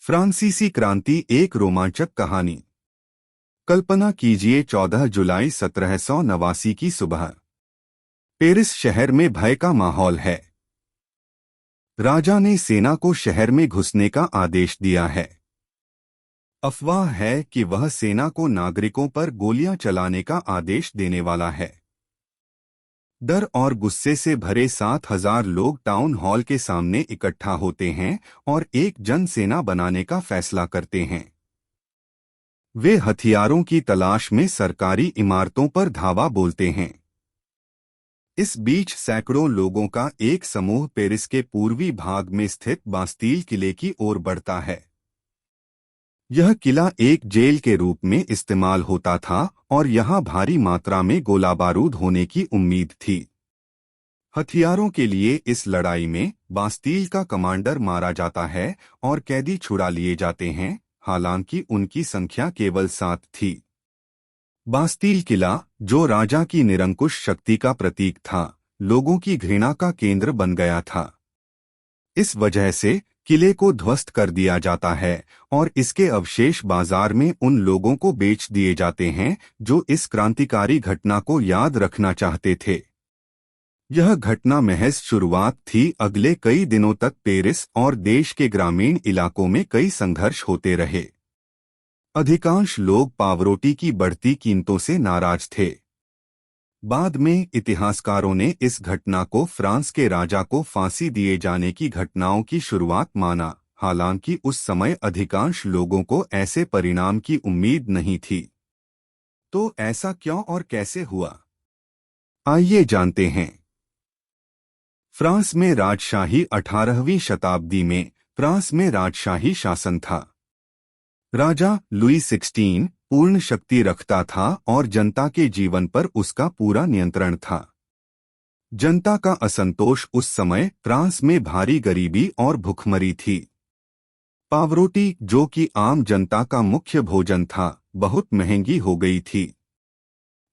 फ्रांसीसी क्रांति एक रोमांचक कहानी। कल्पना कीजिए 14 जुलाई 1789 की सुबह। पेरिस शहर में भय का माहौल है। राजा ने सेना को शहर में घुसने का आदेश दिया है। अफवाह है कि वह सेना को नागरिकों पर गोलियां चलाने का आदेश देने वाला है। डर और गुस्से से भरे 7,000 लोग टाउन हॉल के सामने इकट्ठा होते हैं और एक जन सेना बनाने का फैसला करते हैं। वे हथियारों की तलाश में सरकारी इमारतों पर धावा बोलते हैं। इस बीच सैकड़ों लोगों का एक समूह पेरिस के पूर्वी भाग में स्थित बास्तील किले की ओर बढ़ता है। यह किला एक जेल के रूप में इस्तेमाल होता था और यहां भारी मात्रा में गोला बारूद होने की उम्मीद थी। हथियारों के लिए इस लड़ाई में बास्तील का कमांडर मारा जाता है और कैदी छुड़ा लिए जाते हैं, हालांकि उनकी संख्या केवल 7 थी। बास्तील किला, जो राजा की निरंकुश शक्ति का प्रतीक था, लोगों की घृणा का केंद्र बन गया था। इस वजह से किले को ध्वस्त कर दिया जाता है और इसके अवशेष बाजार में उन लोगों को बेच दिए जाते हैं जो इस क्रांतिकारी घटना को याद रखना चाहते थे। यह घटना महज शुरुआत थी। अगले कई दिनों तक पेरिस और देश के ग्रामीण इलाकों में कई संघर्ष होते रहे। अधिकांश लोग पावरोटी की बढ़ती कीमतों से नाराज थे। बाद में इतिहासकारों ने इस घटना को फ्रांस के राजा को फांसी दिए जाने की घटनाओं की शुरुआत माना, हालांकि उस समय अधिकांश लोगों को ऐसे परिणाम की उम्मीद नहीं थी। तो ऐसा क्यों और कैसे हुआ, आइए जानते हैं। फ्रांस में राजशाही 18वीं शताब्दी में फ्रांस में राजशाही शासन था। राजा लुई 16 पूर्ण शक्ति रखता था और जनता के जीवन पर उसका पूरा नियंत्रण था। जनता का असंतोष उस समय फ्रांस में भारी गरीबी और भुखमरी थी। पावरोटी, जो कि आम जनता का मुख्य भोजन था, बहुत महंगी हो गई थी।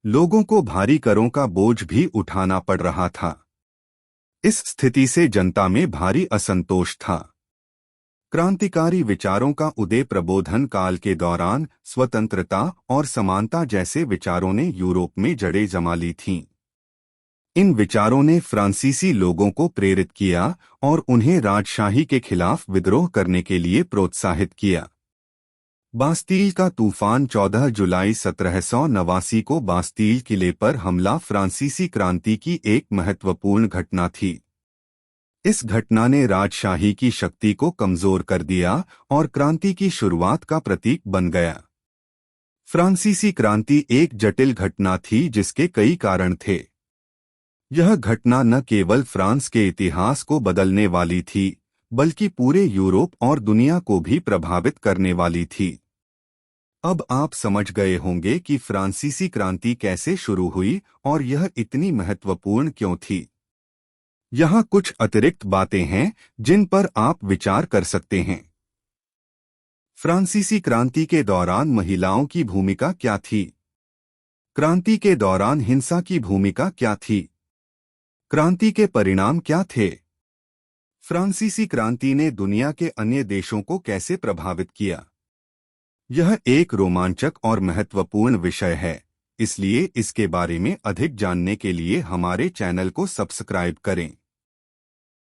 लोगों को भारी करों का बोझ भी उठाना पड़ रहा था। इस स्थिति से जनता में भारी असंतोष था। क्रांतिकारी विचारों का उदय प्रबोधन काल के दौरान स्वतंत्रता और समानता जैसे विचारों ने यूरोप में जड़ें जमा ली थीं। इन विचारों ने फ्रांसीसी लोगों को प्रेरित किया और उन्हें राजशाही के खिलाफ विद्रोह करने के लिए प्रोत्साहित किया। बास्तील का तूफान 14 जुलाई 1789 को बास्तील किले पर हमला फ्रांसीसी क्रांति की एक महत्वपूर्ण घटना थी। इस घटना ने राजशाही की शक्ति को कमजोर कर दिया और क्रांति की शुरुआत का प्रतीक बन गया। फ्रांसीसी क्रांति एक जटिल घटना थी जिसके कई कारण थे। यह घटना न केवल फ्रांस के इतिहास को बदलने वाली थी, बल्कि पूरे यूरोप और दुनिया को भी प्रभावित करने वाली थी। अब आप समझ गए होंगे कि फ्रांसीसी क्रांति कैसे शुरू हुई और यह इतनी महत्वपूर्ण क्यों थी। यहाँ कुछ अतिरिक्त बातें हैं जिन पर आप विचार कर सकते हैं। फ्रांसीसी क्रांति के दौरान महिलाओं की भूमिका क्या थी? क्रांति के दौरान हिंसा की भूमिका क्या थी? क्रांति के परिणाम क्या थे? फ्रांसीसी क्रांति ने दुनिया के अन्य देशों को कैसे प्रभावित किया? यह एक रोमांचक और महत्वपूर्ण विषय है, इसलिए इसके बारे में अधिक जानने के लिए हमारे चैनल को सब्सक्राइब करें।